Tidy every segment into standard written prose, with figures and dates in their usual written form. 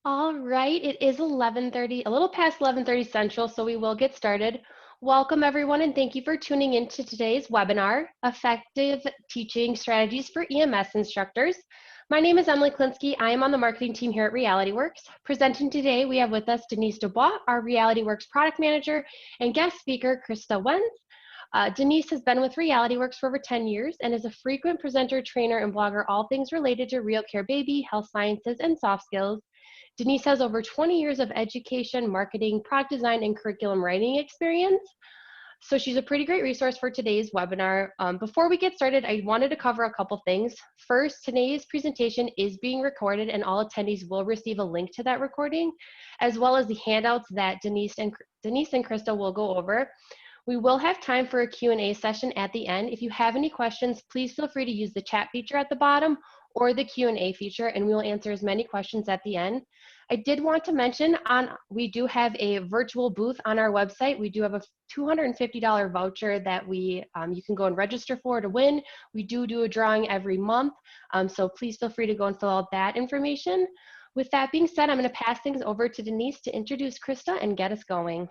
All right, it is 11:30, a little past 11:30 Central, so we will get started. Welcome everyone and thank you for tuning in to today's webinar, Effective Teaching Strategies for EMS Instructors. My name is Emily Klinsky. I am on the marketing team here at RealityWorks. Presenting today, we have with us Denise Dubois, our RealityWorks product manager, and guest speaker, Krista Wenz. Denise has been with RealityWorks for over 10 years and is a frequent presenter, trainer, and blogger, all things related to real care baby, health sciences, and soft skills. Denise has over 20 years of education, marketing, product design, and curriculum writing experience. So she's a pretty great resource for today's webinar. Before we get started, I wanted to cover a couple things. First, today's presentation is being recorded and all attendees will receive a link to that recording, as well as the handouts that Denise and Krista will go over. We will have time for a Q&A session at the end. If you have any questions, please feel free to use the chat feature at the bottom or the Q&A feature, and we will answer as many questions at the end. I did want to mention we do have a virtual booth on our website. We do have a $250 voucher that you can go and register for to win. We do a drawing every month, so please feel free to go and fill out that information. With that being said, I'm going to pass things over to Denise to introduce Krista and get us going.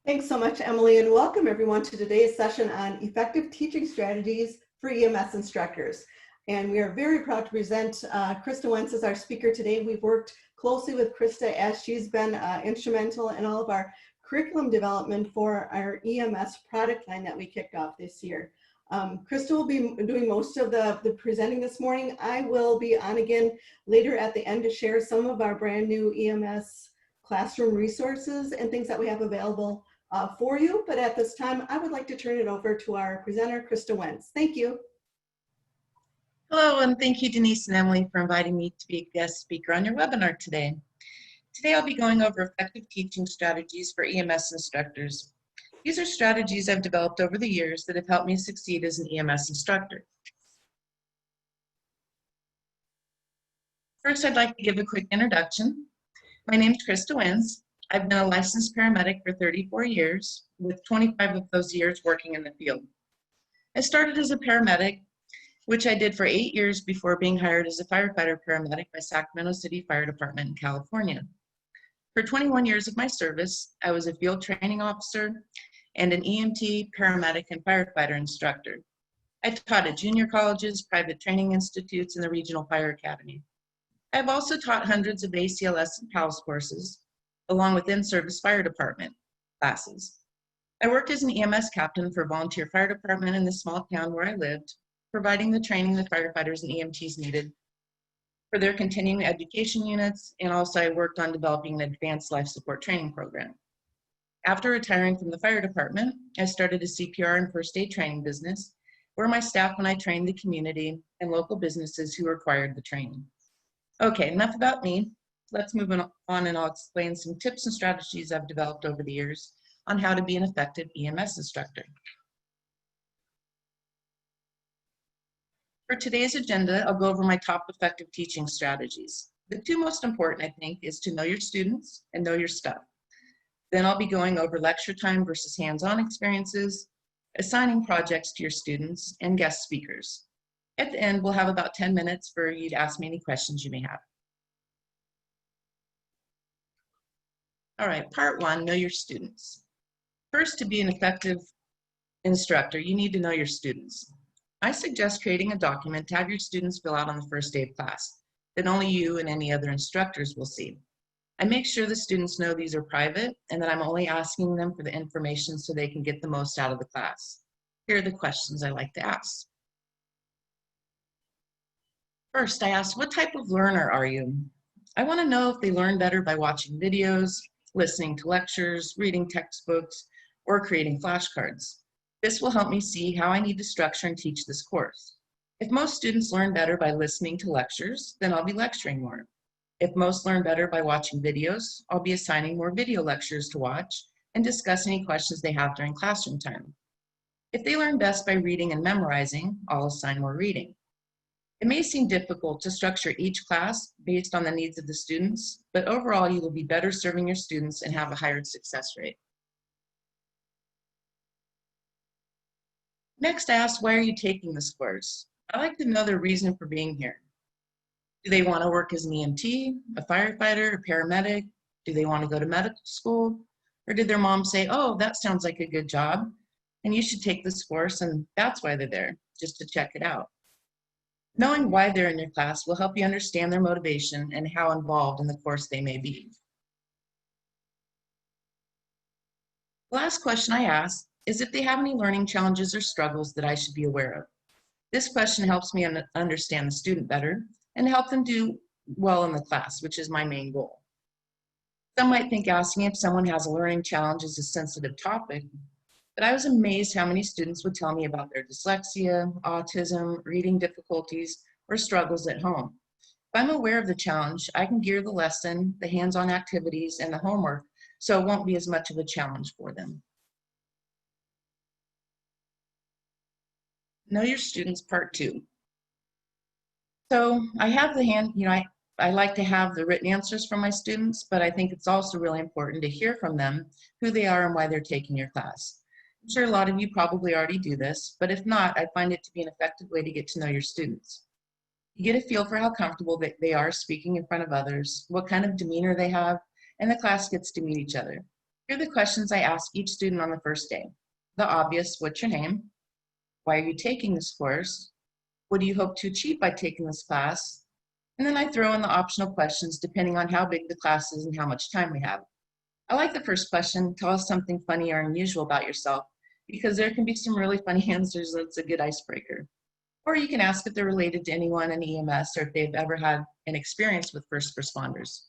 Thanks so much, Emily, and welcome everyone to today's session on effective teaching strategies for EMS instructors. And we are very proud to present Krista Wenz as our speaker today. We've worked closely with Krista as she's been instrumental in all of our curriculum development for our EMS product line that we kicked off this year. Krista will be doing most of the presenting this morning. I will be on again later at the end to share some of our brand new EMS classroom resources and things that we have available for you. But at this time, I would like to turn it over to our presenter, Krista Wenz. Thank you. Hello, and thank you, Denise and Emily, for inviting me to be a guest speaker on your webinar today. Today, I'll be going over effective teaching strategies for EMS instructors. These are strategies I've developed over the years that have helped me succeed as an EMS instructor. First, I'd like to give a quick introduction. My name is Krista Wenz. I've been a licensed paramedic for 34 years, with 25 of those years working in the field. I started as a paramedic, which I did for 8 years before being hired as a firefighter paramedic by Sacramento City Fire Department in California. For 21 years of my service, I was a field training officer and an EMT, paramedic, and firefighter instructor. I taught at junior colleges, private training institutes, and the Regional Fire Academy. I've also taught hundreds of ACLS and PALS courses, along with in-service fire department classes. I worked as an EMS captain for a volunteer fire department in the small town where I lived, providing the training the firefighters and EMTs needed for their continuing education units, and also I worked on developing an advanced life support training program. After retiring from the fire department, I started a CPR and first aid training business, where my staff and I trained the community and local businesses who required the training. Okay, enough about me. Let's move on and I'll explain some tips and strategies I've developed over the years on how to be an effective EMS instructor. For today's agenda, I'll go over my top effective teaching strategies. The two most important, I think, is to know your students and know your stuff. Then I'll be going over lecture time versus hands-on experiences, assigning projects to your students, and guest speakers. At the end, we'll have about 10 minutes for you to ask me any questions you may have. All right, part one, know your students. First, to be an effective instructor, you need to know your students. I suggest creating a document to have your students fill out on the first day of class that only you and any other instructors will see. I make sure the students know these are private and that I'm only asking them for the information so they can get the most out of the class. Here are the questions I like to ask. First, I ask, what type of learner are you? I want to know if they learn better by watching videos, listening to lectures, reading textbooks, or creating flashcards. This will help me see how I need to structure and teach this course. If most students learn better by listening to lectures, then I'll be lecturing more. If most learn better by watching videos, I'll be assigning more video lectures to watch and discuss any questions they have during classroom time. If they learn best by reading and memorizing, I'll assign more reading. It may seem difficult to structure each class based on the needs of the students, but overall you will be better serving your students and have a higher success rate. Next, I asked, why are you taking this course? I like to know their reason for being here. Do they want to work as an EMT, a firefighter, a paramedic? Do they want to go to medical school? Or did their mom say, oh, that sounds like a good job, and you should take this course, and that's why they're there, just to check it out? Knowing why they're in your class will help you understand their motivation and how involved in the course they may be. The last question I ask is if they have any learning challenges or struggles that I should be aware of. This question helps me understand the student better and help them do well in the class, which is my main goal. Some might think asking if someone has a learning challenge is a sensitive topic, but I was amazed how many students would tell me about their dyslexia, autism, reading difficulties, or struggles at home. If I'm aware of the challenge, I can gear the lesson, the hands-on activities, and the homework so it won't be as much of a challenge for them. Know your students, part 2. So I have the I like to have the written answers from my students, but I think it's also really important to hear from them who they are and why they're taking your class. I'm sure a lot of you probably already do this, but if not, I find it to be an effective way to get to know your students. You get a feel for how comfortable they are speaking in front of others, what kind of demeanor they have, and the class gets to meet each other. Here are the questions I ask each student on the first day. The obvious, what's your name? Why are you taking this course? What do you hope to achieve by taking this class? And then I throw in the optional questions depending on how big the class is and how much time we have. I like the first question, tell us something funny or unusual about yourself, because there can be some really funny answers that's a good icebreaker. Or you can ask if they're related to anyone in EMS or if they've ever had an experience with first responders.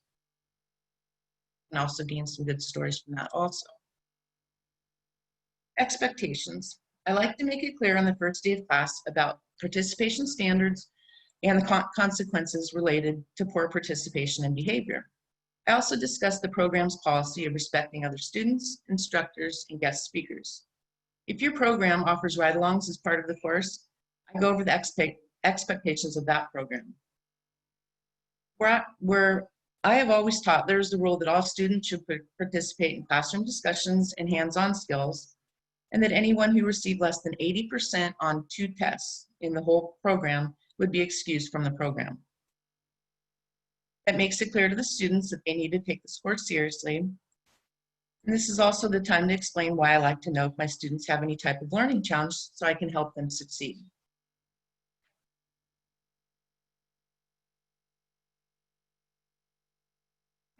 And also gain some good stories from that also. Expectations. I like to make it clear on the first day of class about participation standards and the consequences related to poor participation and behavior. I also discuss the program's policy of respecting other students, instructors, and guest speakers. If your program offers ride-alongs as part of the course, I go over the expectations of that program. Where I have always taught, there's the rule that all students should participate in classroom discussions and hands-on skills, and that anyone who received less than 80% on 2 tests in the whole program would be excused from the program. That makes it clear to the students that they need to take this course seriously. And this is also the time to explain why I like to know if my students have any type of learning challenge so I can help them succeed.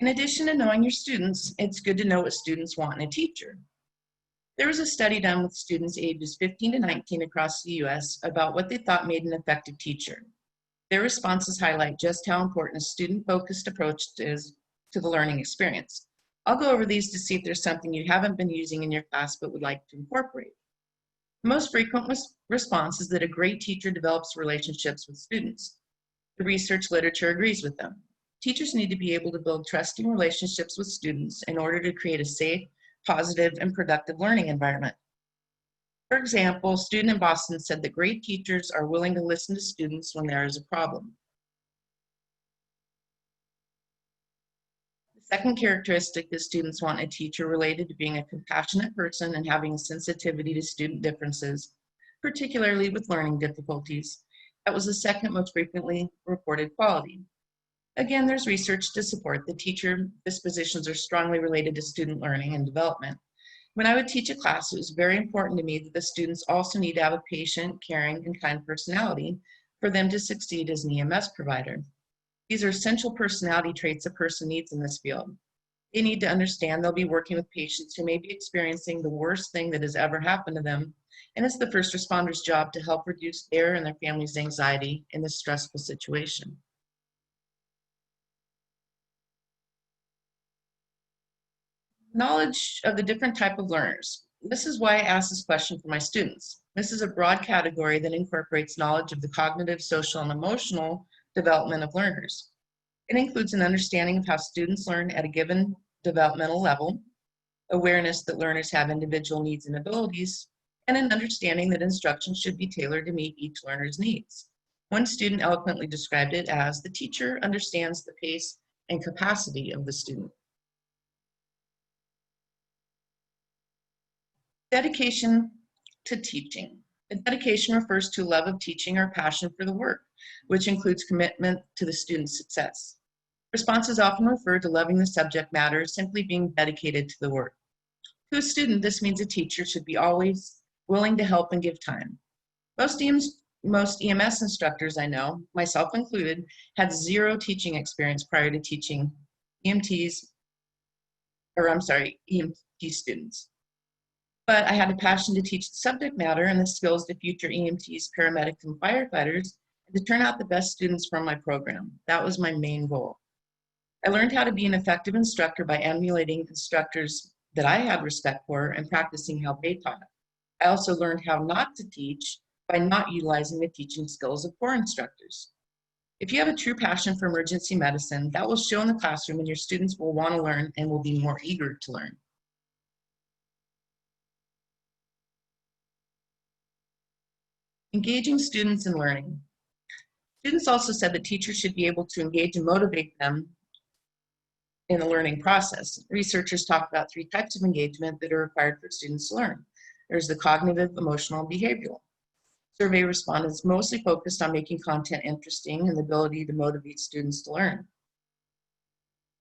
In addition to knowing your students, it's good to know what students want in a teacher. There was a study done with students ages 15 to 19 across the US about what they thought made an effective teacher. Their responses highlight just how important a student-focused approach is to the learning experience. I'll go over these to see if there's something you haven't been using in your class but would like to incorporate. The most frequent response is that a great teacher develops relationships with students. The research literature agrees with them. Teachers need to be able to build trusting relationships with students in order to create a safe, positive, and productive learning environment. For example, a student in Boston said that great teachers are willing to listen to students when there is a problem. The second characteristic that students want in a teacher related to being a compassionate person and having a sensitivity to student differences, particularly with learning difficulties. That was the second most frequently reported quality. Again, there's research to support that teacher dispositions are strongly related to student learning and development. When I would teach a class, it was very important to me that the students also need to have a patient, caring, and kind personality for them to succeed as an EMS provider. These are essential personality traits a person needs in this field. They need to understand they'll be working with patients who may be experiencing the worst thing that has ever happened to them, and it's the first responder's job to help reduce their and their family's anxiety in this stressful situation. Knowledge of the different type of learners. This is why I ask this question for my students. This is a broad category that incorporates knowledge of the cognitive, social, and emotional development of learners. It includes an understanding of how students learn at a given developmental level, awareness that learners have individual needs and abilities, and an understanding that instruction should be tailored to meet each learner's needs. One student eloquently described it as the teacher understands the pace and capacity of the student. Dedication to teaching. The dedication refers to love of teaching or passion for the work. which includes commitment to the student's success. Responses often refer to loving the subject matter, simply being dedicated to the work. To a student, this means a teacher should be always willing to help and give time. Most EMS instructors I know, myself included, had zero teaching experience prior to teaching EMT students. But I had a passion to teach the subject matter and the skills to future EMTs, paramedics, and firefighters, and to turn out the best students from my program. That was my main goal. I learned how to be an effective instructor by emulating instructors that I had respect for and practicing how they taught. I also learned how not to teach by not utilizing the teaching skills of poor instructors. If you have a true passion for emergency medicine, that will show in the classroom and your students will want to learn and will be more eager to learn. Engaging students in learning. Students also said that teachers should be able to engage and motivate them in the learning process. Researchers talk about 3 types of engagement that are required for students to learn. There's the cognitive, emotional, and behavioral. Survey respondents mostly focused on making content interesting and the ability to motivate students to learn.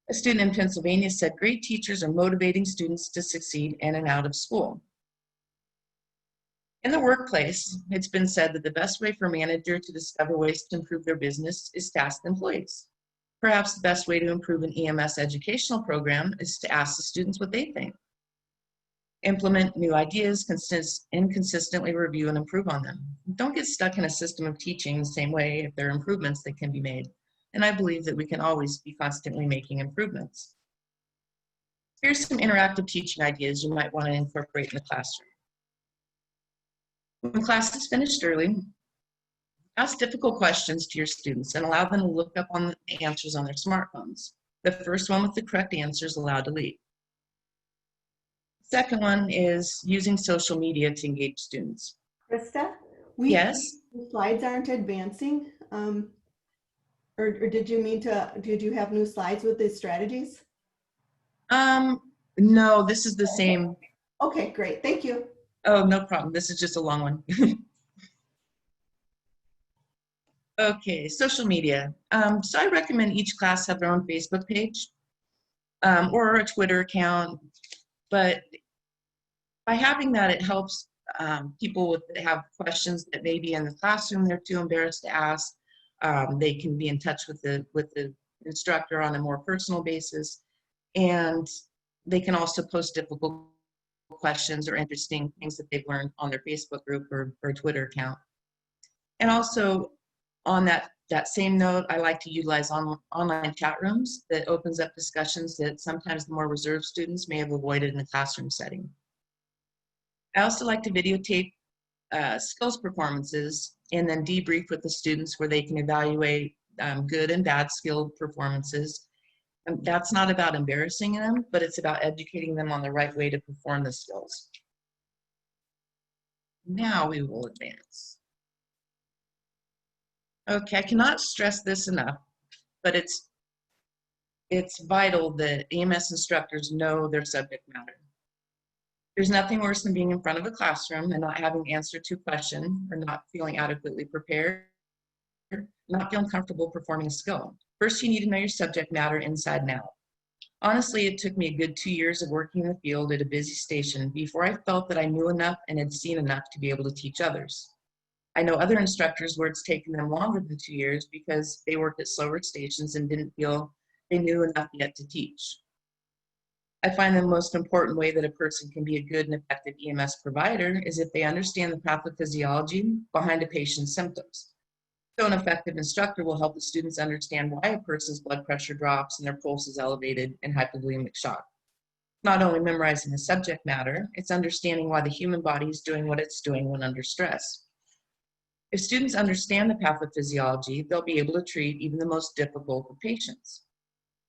A student in Pennsylvania said, "Great teachers are motivating students to succeed in and out of school." In the workplace, it's been said that the best way for a manager to discover ways to improve their business is to ask employees. Perhaps the best way to improve an EMS educational program is to ask the students what they think. Implement new ideas and consistently review and improve on them. Don't get stuck in a system of teaching the same way if there are improvements that can be made. And I believe that we can always be constantly making improvements. Here's some interactive teaching ideas you might want to incorporate in the classroom. When class is finished early, ask difficult questions to your students and allow them to look up on the answers on their smartphones. The first one with the correct answer is allowed to lead. Second one is using social media to engage students. Krista, Yes? the slides aren't advancing. Or did you have new slides with these strategies? No, this is the same. Okay, great. Thank you. Oh, no problem. This is just a long one. Okay, social media. So I recommend each class have their own Facebook page or a Twitter account. But by having that, it helps people that have questions that maybe in the classroom they're too embarrassed to ask. They can be in touch with the instructor on a more personal basis, and they can also post difficult questions or interesting things that they've learned on their Facebook group or Twitter account. And also on that same note, I like to utilize online chat rooms that opens up discussions that sometimes the more reserved students may have avoided in a classroom setting. I also like to videotape skills performances and then debrief with the students where they can evaluate good and bad skill performances. And that's not about embarrassing them, but it's about educating them on the right way to perform the skills. Now we will advance. Okay, I cannot stress this enough, but it's vital that EMS instructors know their subject matter. There's nothing worse than being in front of a classroom and not having answered to a question or not feeling adequately prepared, not feeling comfortable performing a skill. First, you need to know your subject matter inside and out. Honestly, it took me a good 2 years of working in the field at a busy station before I felt that I knew enough and had seen enough to be able to teach others. I know other instructors where it's taken them longer than 2 years because they worked at slower stations and didn't feel they knew enough yet to teach. I find the most important way that a person can be a good and effective EMS provider is if they understand the pathophysiology behind a patient's symptoms. So an effective instructor will help the students understand why a person's blood pressure drops and their pulse is elevated in hypovolemic shock. Not only memorizing the subject matter, it's understanding why the human body is doing what it's doing when under stress. If students understand the pathophysiology, they'll be able to treat even the most difficult of patients.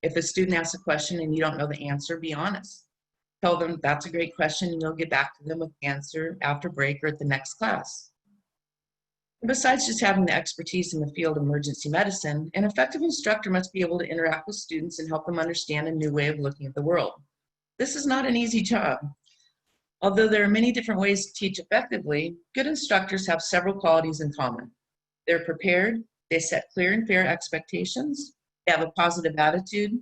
If a student asks a question and you don't know the answer, be honest. Tell them that's a great question and you'll get back to them with the answer after break or at the next class. And besides just having the expertise in the field of emergency medicine, an effective instructor must be able to interact with students and help them understand a new way of looking at the world. This is not an easy job. Although there are many different ways to teach effectively, good instructors have several qualities in common. They're prepared, They set clear and fair expectations. They have a positive attitude.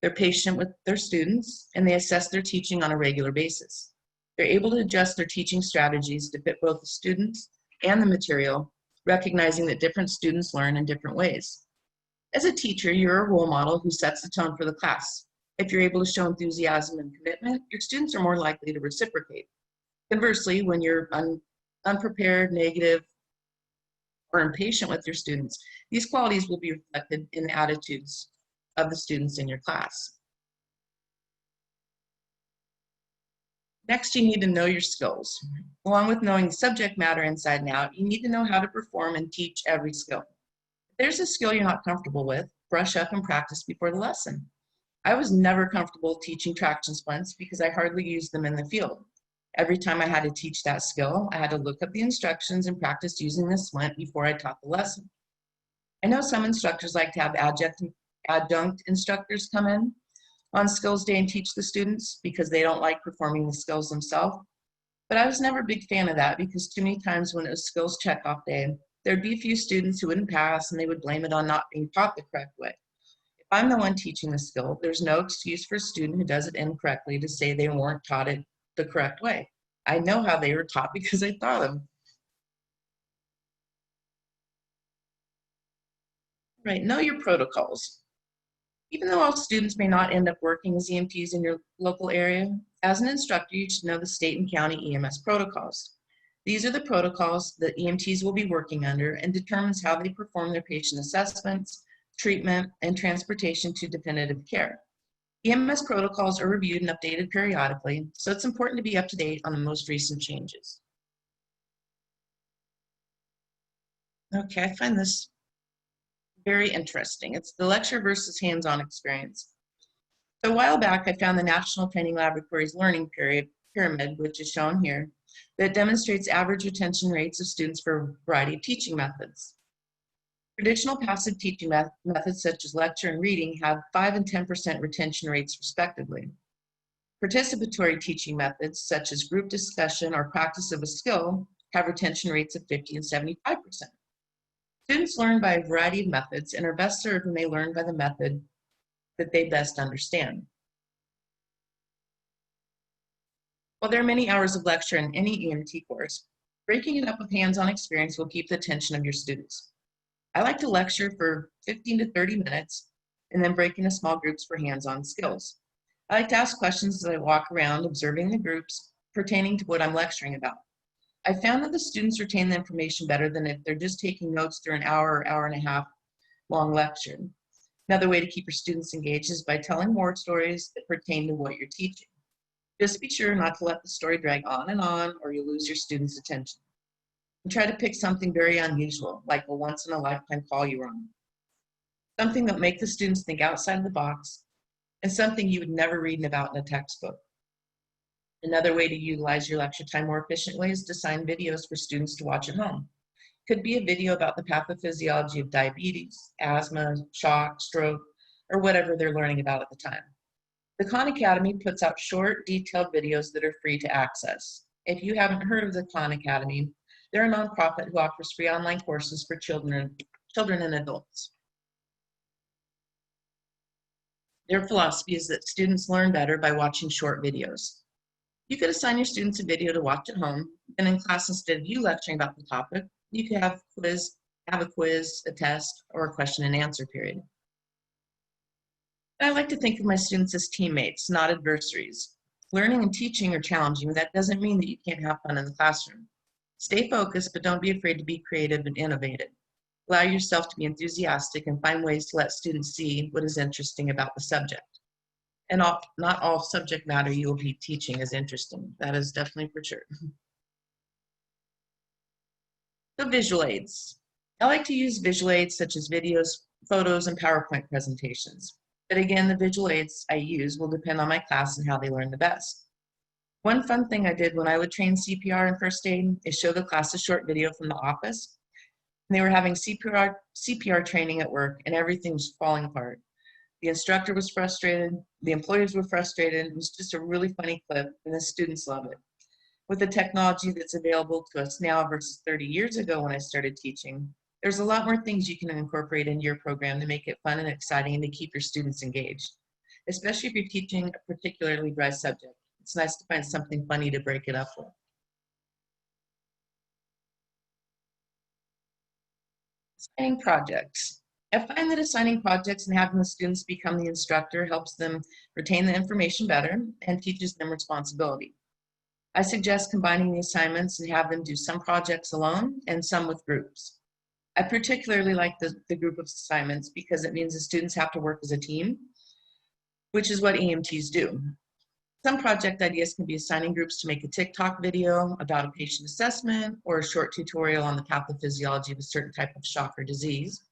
They're patient with their students, and they assess their teaching on a regular basis. They're able to adjust their teaching strategies to fit both the students and the material, recognizing that different students learn in different ways. As a teacher, you're a role model who sets the tone for the class. If you're able to show enthusiasm and commitment, your students are more likely to reciprocate. Conversely, when you're unprepared, negative, or impatient with your students, these qualities will be reflected in the attitudes of the students in your class. Next, you need to know your skills. Along with knowing the subject matter inside and out, you need to know how to perform and teach every skill. If there's a skill you're not comfortable with, brush up and practice before the lesson. I was never comfortable teaching traction splints because I hardly used them in the field. Every time I had to teach that skill, I had to look up the instructions and practice using the splint before I taught the lesson. I know some instructors like to have adjunct instructors come in on skills day and teach the students because they don't like performing the skills themselves. But I was never a big fan of that because too many times when it was skills checkoff day, there'd be a few students who wouldn't pass and they would blame it on not being taught the correct way. If I'm the one teaching the skill, there's no excuse for a student who does it incorrectly to say they weren't taught it the correct way. I know how they were taught because I taught them. Right, know your protocols. Even though all students may not end up working as EMTs in your local area, as an instructor, you should know the state and county EMS protocols. These are the protocols that EMTs will be working under and determines how they perform their patient assessments, treatment, and transportation to definitive care. EMS protocols are reviewed and updated periodically, so it's important to be up to date on the most recent changes. Okay, I find this very interesting. It's the lecture versus hands-on experience. So a while back, I found the National Training Laboratories Learning Pyramid, which is shown here, that demonstrates average retention rates of students for a variety of teaching methods. Traditional passive teaching methods such as lecture and reading have 5 and 10% retention rates respectively. Participatory teaching methods such as group discussion or practice of a skill have retention rates of 50 and 75%. Students learn by a variety of methods and are best served when they learn by the method that they best understand. While there are many hours of lecture in any EMT course, breaking it up with hands-on experience will keep the attention of your students. I like to lecture for 15 to 30 minutes and then break into small groups for hands-on skills. I like to ask questions as I walk around observing the groups pertaining to what I'm lecturing about. I found that the students retain the information better than if they're just taking notes through an hour or hour and a half long lecture. Another way to keep your students engaged is by telling more stories that pertain to what you're teaching. Just be sure not to let the story drag on or you'll lose your students' attention. And try to pick something very unusual, like a once-in-a-lifetime call you were on. Something that makes the students think outside the box, and something you would never read about in a textbook. Another way to utilize your lecture time more efficiently is to assign videos for students to watch at home. Could be a video about the pathophysiology of diabetes, asthma, shock, stroke, or whatever they're learning about at the time. The Khan Academy puts out short, detailed videos that are free to access. If you haven't heard of the Khan Academy, they're a nonprofit who offers free online courses for children and adults. Their philosophy is that students learn better by watching short videos. You could assign your students a video to watch at home, and in class, instead of you lecturing about the topic, you could have a quiz, a test, or a question and answer period. I like to think of my students as teammates, not adversaries. Learning and teaching are challenging, but that doesn't mean that you can't have fun in the classroom. Stay focused, but don't be afraid to be creative and innovative. Allow yourself to be enthusiastic and find ways to let students see what is interesting about the subject. And not all subject matter you will be teaching is interesting. That is definitely for sure. The visual aids. I like to use visual aids such as videos, photos, and PowerPoint presentations. But again, the visual aids I use will depend on my class and how they learn the best. One fun thing I did when I would train CPR and first aid is show the class a short video from the office. And they were having CPR training at work and everything was falling apart. The instructor was frustrated, the employees were frustrated. It was just a really funny clip and the students love it. With the technology that's available to us now versus 30 years ago when I started teaching, There's a lot more things you can incorporate into your program to make it fun and exciting and to keep your students engaged, especially if you're teaching a particularly dry subject. It's nice to find something funny to break it up with. Assigning projects. I find that assigning projects and having the students become the instructor helps them retain the information better and teaches them responsibility. I suggest combining the assignments and have them do some projects alone and some with groups. I particularly like the group of assignments because it means the students have to work as a team, which is what EMTs do. Some project ideas can be assigning groups to make a TikTok video about a patient assessment or a short tutorial on the pathophysiology of a certain type of shock or disease.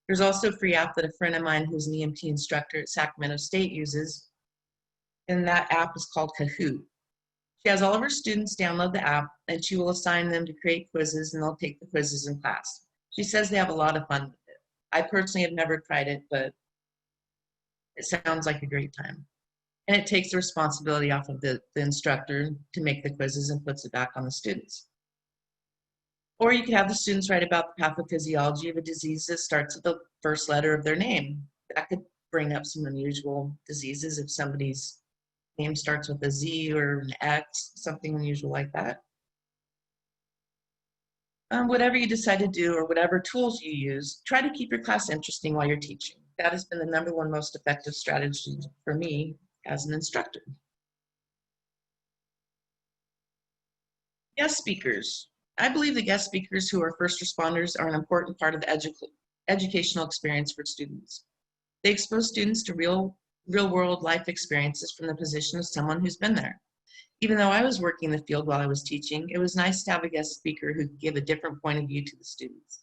There's also a free app that a friend of mine who's an EMT instructor at Sacramento State uses, and that app is called Kahoot. She has all of her students download the app, and she will assign them to create quizzes, and they'll take the quizzes in class. She says they have a lot of fun with it. I personally have never tried it, but it sounds like a great time. And it takes the responsibility off of the instructor to make the quizzes and puts it back on the students. Or you could have the students write about the pathophysiology of a disease that starts with the first letter of their name. That could bring up some unusual diseases if somebody's name starts with a Z or an X, something unusual like that. Whatever you decide to do or whatever tools you use, try to keep your class interesting while you're teaching. That has been the #1 most effective strategy for me as an instructor. Guest speakers. I believe the guest speakers who are first responders are an important part of the educational experience for students. They expose students to real-world life experiences from the position of someone who's been there. Even though I was working in the field while I was teaching, it was nice to have a guest speaker who could give a different point of view to the students.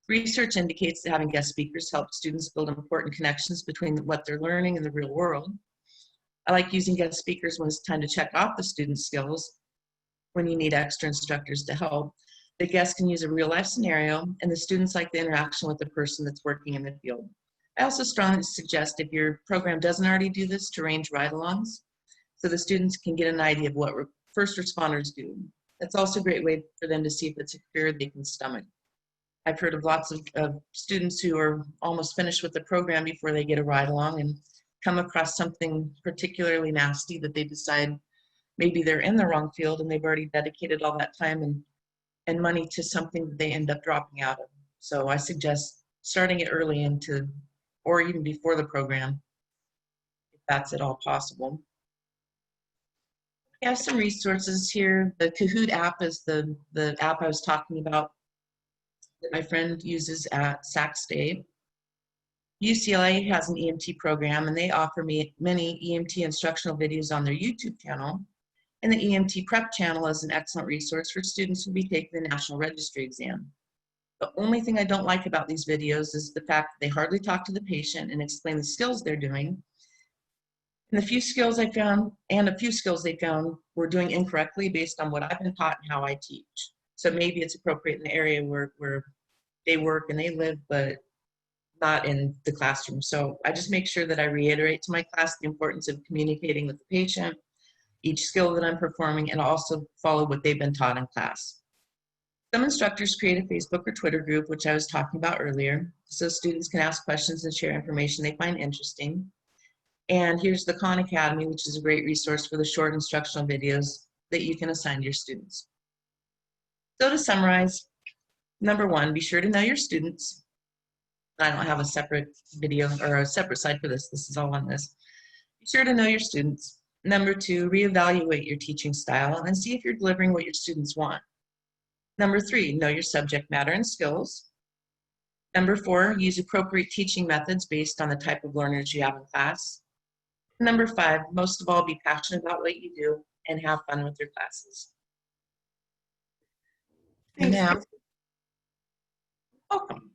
Research indicates that having guest speakers helps students build important connections between what they're learning and the real world. I like using guest speakers when it's time to check off the students' skills. When you need extra instructors to help, the guests can use a real-life scenario, and the students like the interaction with the person that's working in the field. I also strongly suggest, if your program doesn't already do this, to arrange ride-alongs so the students can get an idea of what first responders do. That's also a great way for them to see if it's a career they can stomach. I've heard of lots of students who are almost finished with the program before they get a ride-along and come across something particularly nasty that they decide maybe they're in the wrong field and they've already dedicated all that time and money to something that they end up dropping out of. So I suggest starting it early into, or even before the program, if that's at all possible. We have some resources here. The Kahoot app is the app I was talking about that my friend uses at Sac State. UCLA has an EMT program, and they offer me many EMT instructional videos on their YouTube channel. And the EMT Prep channel is an excellent resource for students who will be taking the National Registry exam. The only thing I don't like about these videos is the fact that they hardly talk to the patient and explain the skills they're doing. And a few skills they found were doing incorrectly based on what I've been taught and how I teach. So maybe it's appropriate in the area where they work and they live, but not in the classroom. So I just make sure that I reiterate to my class the importance of communicating with the patient, each skill that I'm performing, and also follow what they've been taught in class. Some instructors create a Facebook or Twitter group, which I was talking about earlier, so students can ask questions and share information they find interesting. And here's the Khan Academy, which is a great resource for the short instructional videos that you can assign to your students. So to summarize, #1, be sure to know your students. I don't have a separate video or a separate site for this. This is all on this. Be sure to know your students. #2, reevaluate your teaching style and see if you're delivering what your students want. #3, know your subject matter and skills. #4, use appropriate teaching methods based on the type of learners you have in class. #5, most of all, be passionate about what you do and have fun with your classes. And Thanks, now, Krista. welcome.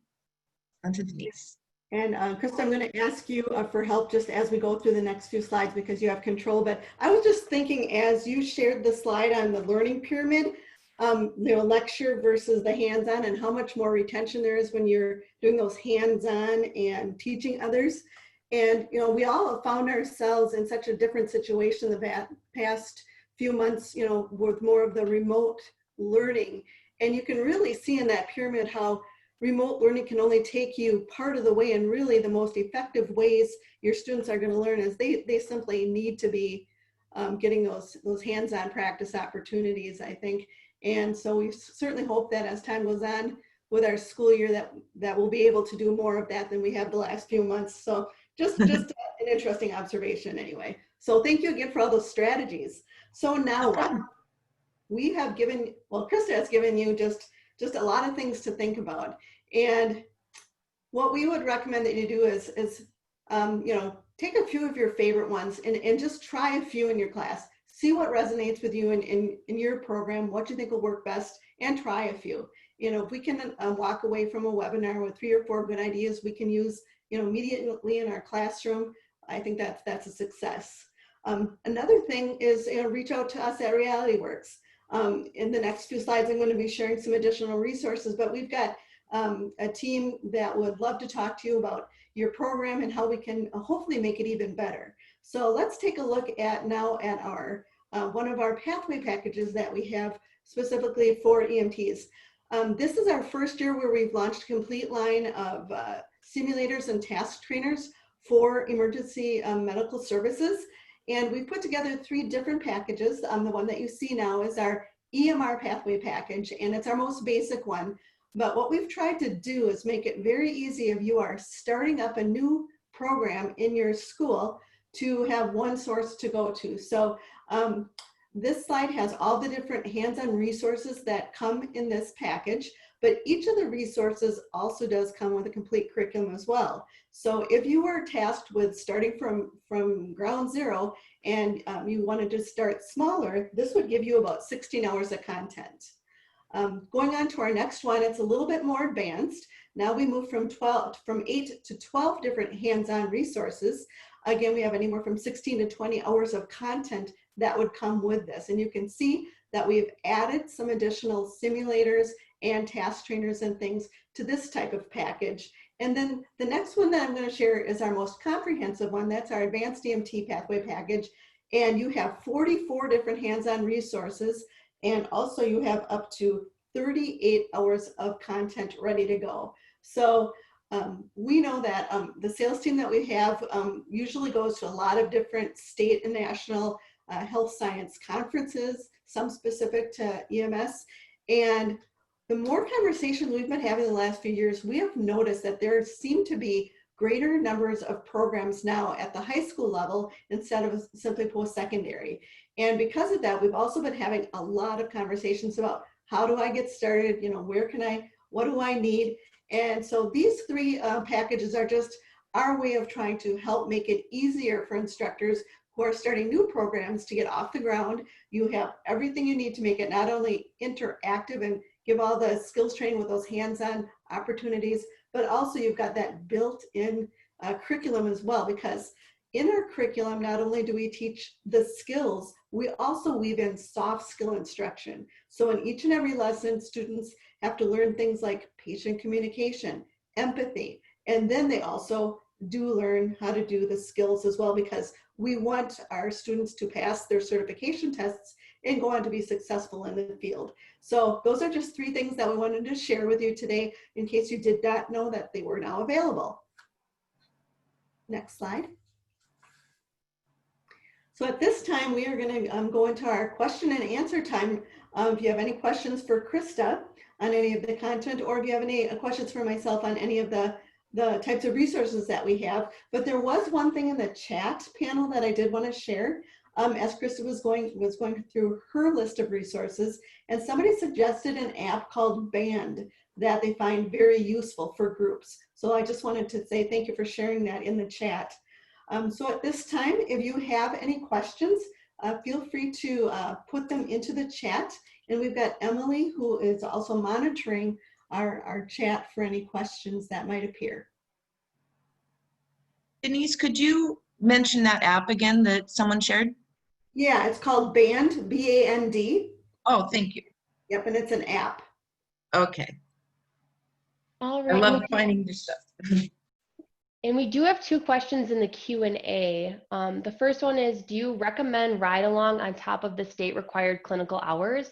On to Denise. And Krista, I'm going to ask you for help just as we go through the next few slides because you have control. But I was just thinking, as you shared the slide on the learning pyramid, lecture versus the hands-on, and how much more retention there is when you're doing those hands-on and teaching others. And we all have found ourselves in such a different situation the past few months, with more of the remote learning. And you can really see in that pyramid how remote learning can only take you part of the way, and really the most effective ways your students are going to learn is they simply need to be getting those hands-on practice opportunities, I think. And so we certainly hope that as time goes on with our school year that we'll be able to do more of that than we have the last few months. So just an interesting observation anyway. So thank you again for all those strategies. So now we have given, well, Krista has given you just a lot of things to think about. And what we would recommend that you do is you know, take a few of your favorite ones and just try a few in your class. See what resonates with you in your program, what you think will work best, and try a few. You know, if we can walk away from a webinar with 3 or 4 good ideas we can use, you know, immediately in our classroom, I think that's a success. Another thing is, you know, reach out to us at RealityWorks. In the next few slides, I'm going to be sharing some additional resources, but we've got a team that would love to talk to you about your program and how we can hopefully make it even better. So let's take a look at now at our one of our pathway packages that we have specifically for EMTs. This is our first year where we've launched a complete line of simulators and task trainers for emergency medical services. And we've put together 3 different packages. The one that you see now is our EMR pathway package, and it's our most basic one. But what we've tried to do is make it very easy if you are starting up a new program in your school to have one source to go to. So this slide has all the different hands-on resources that come in this package, but each of the resources also does come with a complete curriculum as well. So if you were tasked with starting from ground zero and you wanted to start smaller, this would give you about 16 hours of content. Going on to our next one, it's a little bit more advanced. Now we move from 8 to 12 different hands-on resources. Again, we have anywhere from 16 to 20 hours of content that would come with this. And you can see that we've added some additional simulators and task trainers and things to this type of package. And then the next one that I'm going to share is our most comprehensive one. That's our advanced EMT pathway package. And you have 44 different hands-on resources. And also you have up to 38 hours of content ready to go. So we know that the sales team that we have usually goes to a lot of different state and national health science conferences, some specific to EMS. And the more conversations we've been having the last few years, we have noticed that there seem to be greater numbers of programs now at the high school level instead of simply post-secondary. And because of that, we've also been having a lot of conversations about how do I get started, you know, where can I, what do I need? And so these 3 packages are just our way of trying to help make it easier for instructors who are starting new programs to get off the ground. You have everything you need to make it not only interactive and give all the skills training with those hands-on opportunities, but also you've got that built-in curriculum as well, because in our curriculum, not only do we teach the skills, we also weave in soft skill instruction. So in each and every lesson, students have to learn things like patient communication, empathy, and then they also do learn how to do the skills as well, because we want our students to pass their certification tests and go on to be successful in the field. So those are just 3 things that we wanted to share with you today in case you did not know that they were now available. Next slide. So at this time, we are going to go into our question and answer time. If you have any questions for Krista on any of the content, or if you have any questions for myself on any of the types of resources that we have. But there was one thing in the chat panel that I did want to share as Krista was going through her list of resources, and somebody suggested an app called Band that they find very useful for groups. So I just wanted to say thank you for sharing that in the chat. So at this time, if you have any questions, feel free to put them into the chat. And we've got Emily, who is also monitoring our chat for any questions that might appear. Denise, could you mention that app again that someone shared? Yeah, it's called Band, B-A-N-D. Oh, thank you. Yep, and it's an app. Okay. All right. I love finding new stuff. And we do have 2 questions in the Q&A. The first one is, do you recommend ride-along on top of the state required clinical hours?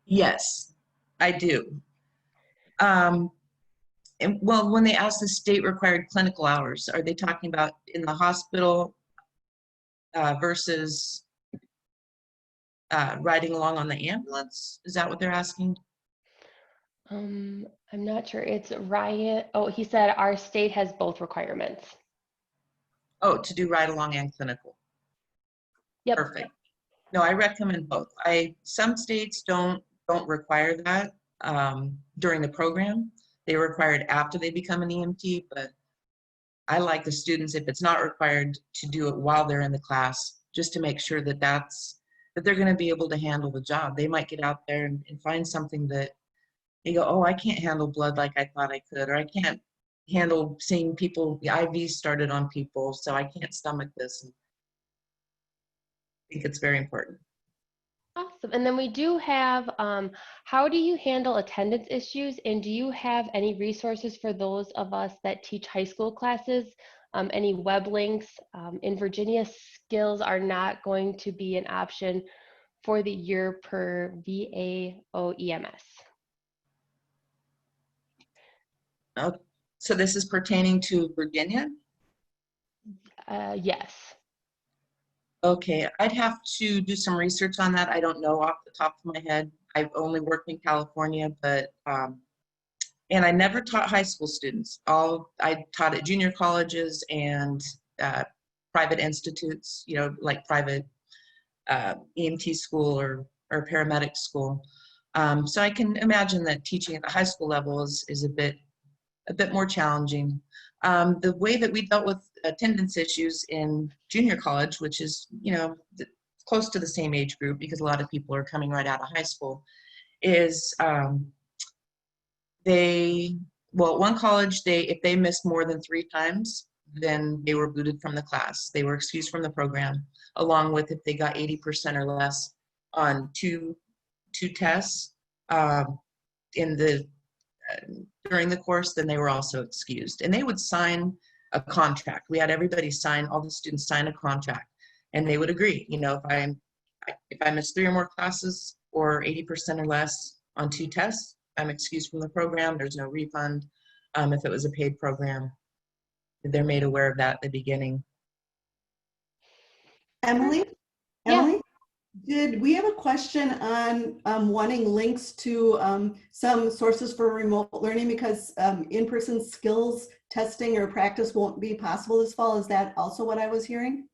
Yes, I do. And, well, when they ask the state required clinical hours, are they talking about in the hospital versus riding along on the ambulance? Is that what they're asking? I'm not sure. It's Ryan. Oh, he said our state has both requirements. Oh, to do ride along and clinical. Yep. Perfect. No, I recommend both. Some states don't require that during the program. They require it after they become an EMT, but I like the students, if it's not required, to do it while they're in the class, just to make sure that that they're going to be able to handle the job. They might get out there and find something that they go, oh, I can't handle blood like I thought I could, or I can't handle seeing people, the IVs started on people, so I can't stomach this. I think it's very important. Awesome. And then we do have, how do you handle attendance issues? And do you have any resources for those of us that teach high school classes? Any web links? In Virginia, skills are not going to be an option for the year per VAOEMS. So this is pertaining to Virginia? Yes. Okay, I'd have to do some research on that. I don't know off the top of my head. I've only worked in California, but and I never taught high school students. I taught at junior colleges and private institutes, you know, like private EMT school or paramedic school. So I can imagine that teaching at the high school level is a bit more challenging. The way that we dealt with attendance issues in junior college, which is, you know, close to the same age group because a lot of people are coming right out of high school, is one college, if they missed more than 3 times, then they were booted from the class. They were excused from the program, along with if they got 80% or less on two tests during the course, then they were also excused. And they would sign a contract. We had everybody sign, all the students sign a contract, and they would agree, you know, if I miss 3 or more classes or 80% or less on 2 tests, I'm excused from the program. There's no refund. If it was a paid program, they're made aware of that at the beginning. Emily? Yeah. Emily? Did we have a question on wanting links to some sources for remote learning because in-person skills testing or practice won't be possible this fall? Is that also what I was hearing?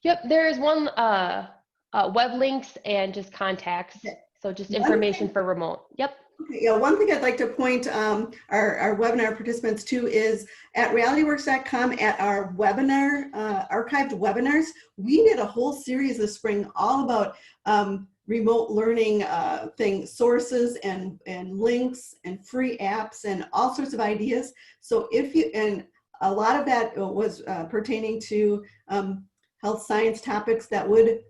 Yep, there is one web links and just contacts. Okay. So just information for remote. Yep. Okay, yeah, one thing I'd like to point our webinar participants to is at realityworks.com at our webinar, archived webinars, we did a whole series this spring all about remote learning sources and links and free apps and all sorts of ideas. So and a lot of that was pertaining to health science topics that would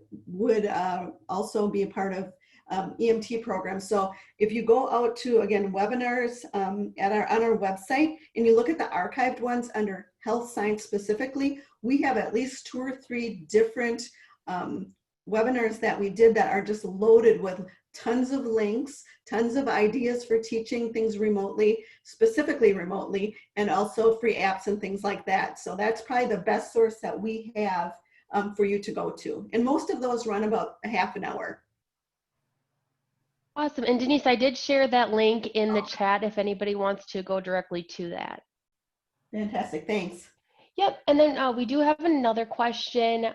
also be a part of EMT programs. So if you go out to, again, webinars on our website and you look at the archived ones under health science specifically, we have at least 2 or 3 different webinars that we did that are just loaded with tons of links, tons of ideas for teaching things remotely, specifically remotely, and also free apps and things like that. So that's probably the best source that we have for you to go to. And most of those run about a half an hour. Awesome. And Denise, I did share that link in the chat if anybody wants to go directly to that. Fantastic, thanks. Yep. And then we do have another question.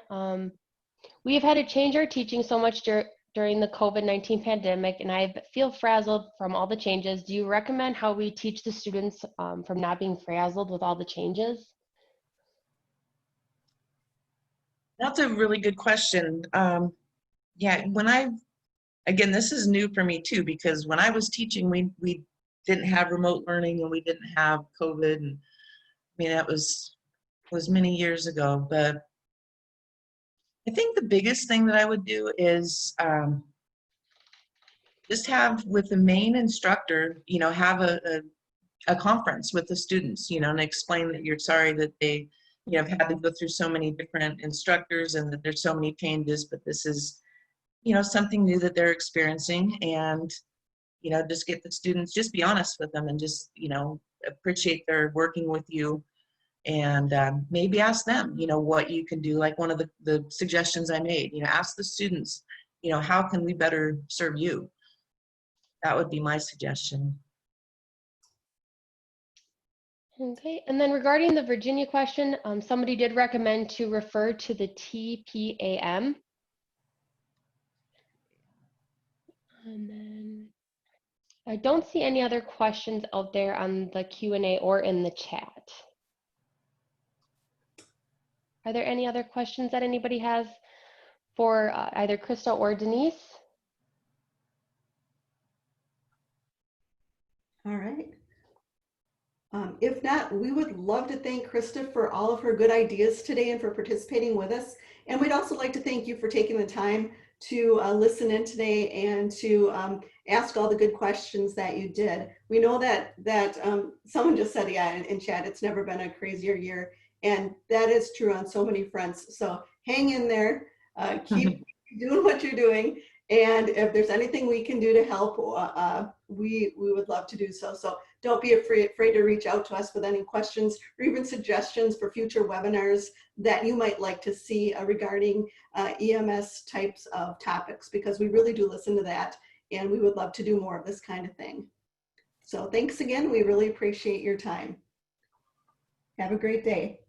We have had to change our teaching so much during the COVID-19 pandemic, and I feel frazzled from all the changes. Do you recommend how we teach the students from not being frazzled with all the changes? That's a really good question. Yeah, again, this is new for me too, because when I was teaching, we didn't have remote learning and we didn't have COVID. And I mean, that was many years ago, but I think the biggest thing that I would do is just have with the main instructor, you know, have a conference with the students, you know, and explain that you're sorry that they, you know, have had to go through so many different instructors and that there's so many changes, but this is, you know, something new that they're experiencing. And, you know, just get the students, just be honest with them and just, you know, appreciate their working with you. And maybe ask them, you know, what you can do. Like one of the suggestions I made, you know, ask the students, you know, how can we better serve you? That would be my suggestion. Okay, and then regarding the Virginia question, somebody did recommend to refer to the TPAM. And then I don't see any other questions out there on the Q&A or in the chat. Are there any other questions that anybody has for either Krista or Denise? All right. If not, we would love to thank Krista for all of her good ideas today and for participating with us. And we'd also like to thank you for taking the time to listen in today and to ask all the good questions that you did. We know that someone just said, yeah, in chat, it's never been a crazier year. And that is true on so many fronts. So hang in there, keep doing what you're doing. And if there's anything we can do to help, we would love to do so. So don't be afraid to reach out to us with any questions or even suggestions for future webinars that you might like to see regarding EMS types of topics, because we really do listen to that and we would love to do more of this kind of thing. So thanks again. We really appreciate your time. Have a great day.